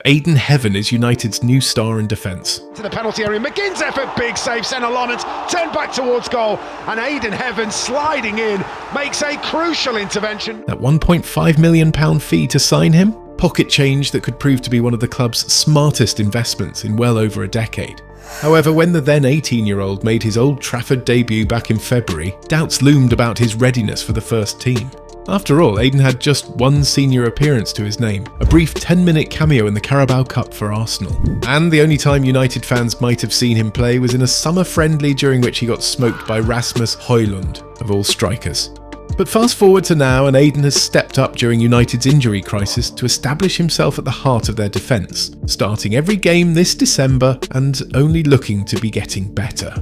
Ayden Heaven is United's new star in defence. To the penalty area, McGinn's effort, big save, Senna Lawrence turned back towards goal, and Ayden Heaven sliding in makes a crucial intervention. That £1.5 million fee to sign him? Pocket change that could prove to be one of the club's smartest investments in well over a decade. However, when the then 18-year-old made his Old Trafford debut back in February, doubts loomed about his readiness for the first team. After all, Ayden had just one senior appearance to his name, a brief 10-minute cameo in the Carabao Cup for Arsenal. And the only time United fans might have seen him play was in a summer friendly during which he got smoked by Rasmus Højlund, of all strikers. But fast forward to now, and Ayden has stepped up during United's injury crisis to establish himself at the heart of their defence, starting every game this December and only looking to be getting better.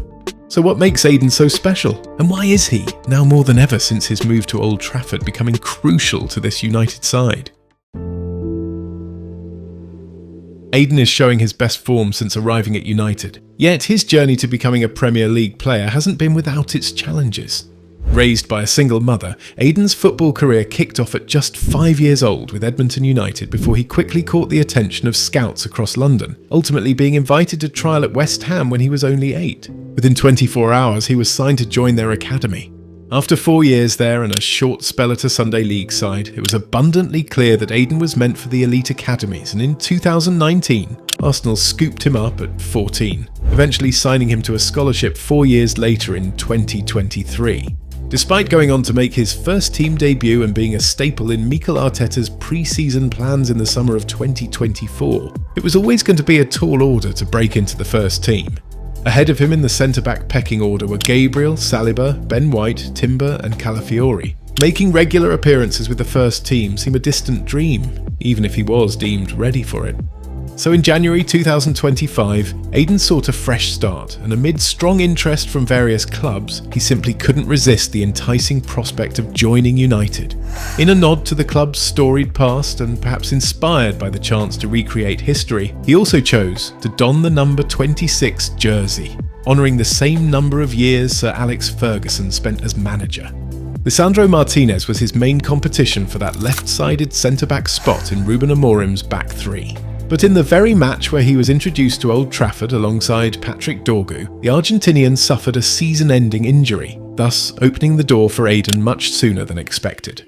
So what makes Ayden so special? And why is he, now more than ever since his move to Old Trafford, becoming crucial to this United side? Ayden is showing his best form since arriving at United, yet his journey to becoming a Premier League player hasn't been without its challenges. Raised by a single mother, Ayden's football career kicked off at just 5 years old with Edmonton United before he quickly caught the attention of scouts across London, ultimately being invited to trial at West Ham when he was only 8. Within 24 hours, he was signed to join their academy. After 4 years there and a short spell at a Sunday League side, it was abundantly clear that Ayden was meant for the elite academies, and in 2019, Arsenal scooped him up at 14, eventually signing him to a scholarship 4 years later in 2023. Despite going on to make his first team debut and being a staple in Mikel Arteta's pre-season plans in the summer of 2024, it was always going to be a tall order to break into the first team. Ahead of him in the centre-back pecking order were Gabriel, Saliba, Ben White, Timber and Calafiori. Making regular appearances with the first team seemed a distant dream, even if he was deemed ready for it. So in January 2025, Ayden sought a fresh start, and amid strong interest from various clubs, he simply couldn't resist the enticing prospect of joining United. In a nod to the club's storied past and perhaps inspired by the chance to recreate history, he also chose to don the number 26 jersey, honouring the same number of years Sir Alex Ferguson spent as manager. Lisandro Martinez was his main competition for that left-sided centre-back spot in Ruben Amorim's back three. But in the very match where he was introduced to Old Trafford alongside Patrick Dorgu, the Argentinian suffered a season-ending injury, thus opening the door for Ayden much sooner than expected.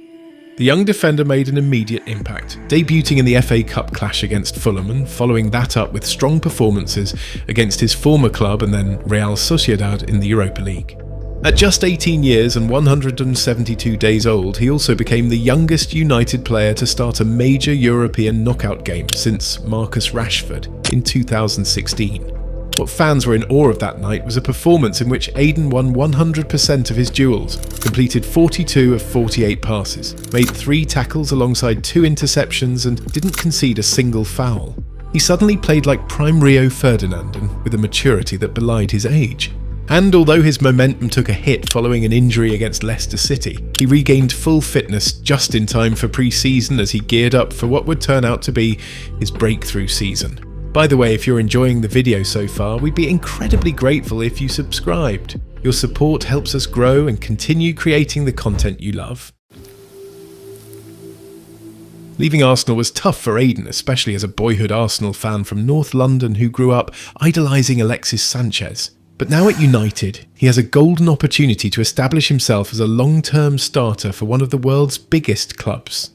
The young defender made an immediate impact, debuting in the FA Cup clash against Fulham and following that up with strong performances against his former club and then Real Sociedad in the Europa League. At just 18 years and 172 days old, he also became the youngest United player to start a major European knockout game since Marcus Rashford in 2016. What fans were in awe of that night was a performance in which Ayden won 100% of his duels, completed 42 of 48 passes, made 3 tackles alongside 2 interceptions and didn't concede a single foul. He suddenly played like prime Rio Ferdinand and with a maturity that belied his age. And although his momentum took a hit following an injury against Leicester City, he regained full fitness just in time for pre-season as he geared up for what would turn out to be his breakthrough season. By the way, if you're enjoying the video so far, we'd be incredibly grateful if you subscribed. Your support helps us grow and continue creating the content you love. Leaving Arsenal was tough for Ayden, especially as a boyhood Arsenal fan from North London who grew up idolising Alexis Sanchez. But now at United, he has a golden opportunity to establish himself as a long-term starter for one of the world's biggest clubs.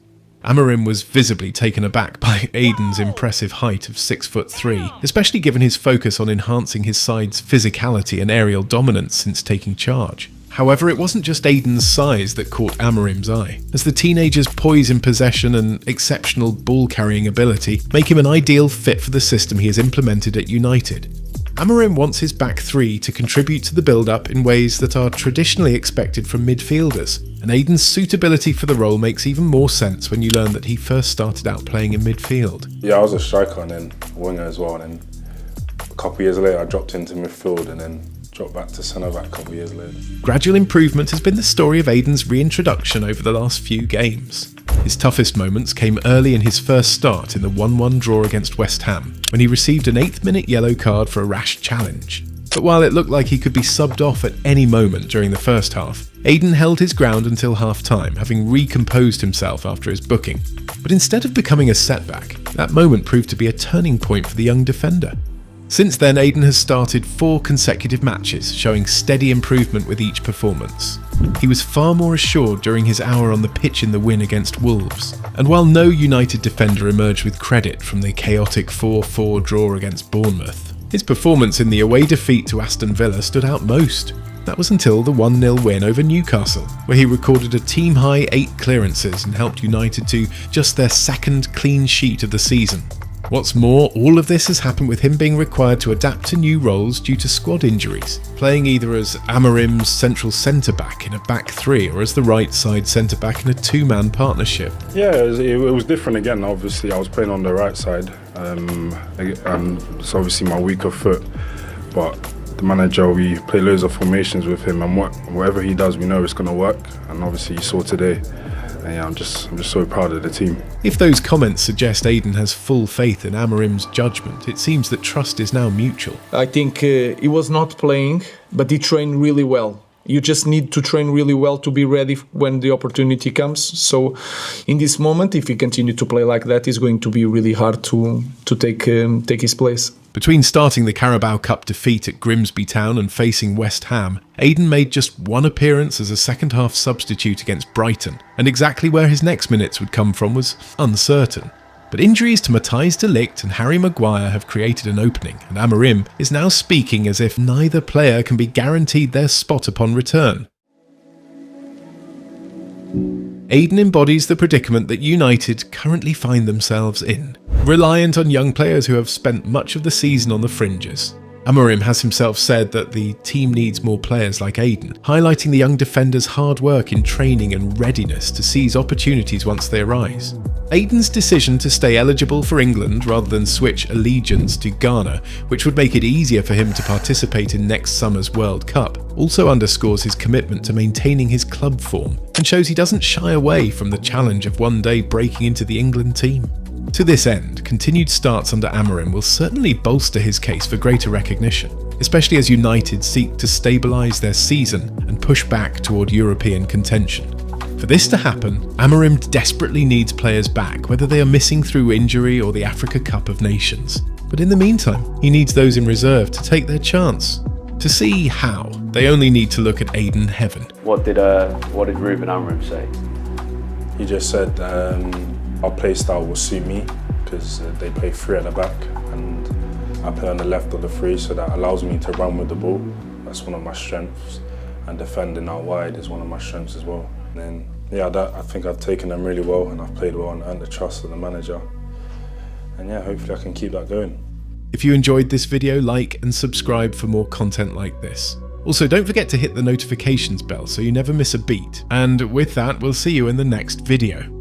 Amorim was visibly taken aback by Ayden's impressive height of 6'3", especially given his focus on enhancing his side's physicality and aerial dominance since taking charge. However, it wasn't just Ayden's size that caught Amorim's eye, as the teenager's poise in possession and exceptional ball-carrying ability make him an ideal fit for the system he has implemented at United. Amorim wants his back three to contribute to the build-up in ways that are traditionally expected from midfielders, and Ayden's suitability for the role makes even more sense when you learn that he first started out playing in midfield. Yeah, I was a striker and then a winger as well, and then a couple of years later I dropped into midfield and then dropped back to centre-back a couple of years later. Gradual improvement has been the story of Ayden's reintroduction over the last few games. His toughest moments came early in his first start in the 1-1 draw against West Ham, when he received an 8th-minute yellow card for a rash challenge. But while it looked like he could be subbed off at any moment during the first half, Ayden held his ground until half-time, having recomposed himself after his booking. But instead of becoming a setback, that moment proved to be a turning point for the young defender. Since then, Ayden has started 4 consecutive matches, showing steady improvement with each performance. He was far more assured during his hour on the pitch in the win against Wolves, and while no United defender emerged with credit from the chaotic 4-4 draw against Bournemouth, his performance in the away defeat to Aston Villa stood out most. That was until the 1-0 win over Newcastle, where he recorded a team-high 8 clearances and helped United to just their 2nd clean sheet of the season. What's more, all of this has happened with him being required to adapt to new roles due to squad injuries, playing either as Amorim's central centre-back in a back 3 or as the right-side centre-back in a 2-man partnership. Yeah, it was different again. Obviously, I was playing on the right side, and it's obviously my weaker foot, but the manager, we play loads of formations with him, and whatever he does, we know it's going to work, and obviously you saw today. And yeah, I'm just so proud of the team. If those comments suggest Ayden has full faith in Amorim's judgment, it seems that trust is now mutual. I think he was not playing, but he trained really well. You just need to train really well to be ready when the opportunity comes. So in this moment, if he continues to play like that, it's going to be really hard to take his place. Between starting the Carabao Cup defeat at Grimsby Town and facing West Ham, Ayden made just 1 appearance as a second-half substitute against Brighton, and exactly where his next minutes would come from was uncertain. But injuries to Matthijs de Ligt and Harry Maguire have created an opening, and Amorim is now speaking as if neither player can be guaranteed their spot upon return. Ayden embodies the predicament that United currently find themselves in, reliant on young players who have spent much of the season on the fringes. Amorim has himself said that the team needs more players like Ayden, highlighting the young defender's hard work in training and readiness to seize opportunities once they arise. Ayden's decision to stay eligible for England rather than switch allegiance to Ghana, which would make it easier for him to participate in next summer's World Cup, also underscores his commitment to maintaining his club form and shows he doesn't shy away from the challenge of one day breaking into the England team. To this end, continued starts under Amorim will certainly bolster his case for greater recognition, especially as United seek to stabilise their season and push back toward European contention. For this to happen, Amorim desperately needs players back, whether they are missing through injury or the Africa Cup of Nations. But in the meantime, he needs those in reserve to take their chance. To see how, they only need to look at Ayden Heaven. What did Ruben Amorim say? He just said our play style will suit me because they play 3 at the back and I play on the left of the 3, so that allows me to run with the ball. That's one of my strengths, and defending out wide is one of my strengths as well. And then, yeah, I think I've taken them really well and I've played well and earned the trust of the manager. And yeah, hopefully I can keep that going. If you enjoyed this video, like and subscribe for more content like this. Also, don't forget to hit the notifications bell so you never miss a beat. And with that, we'll see you in the next video.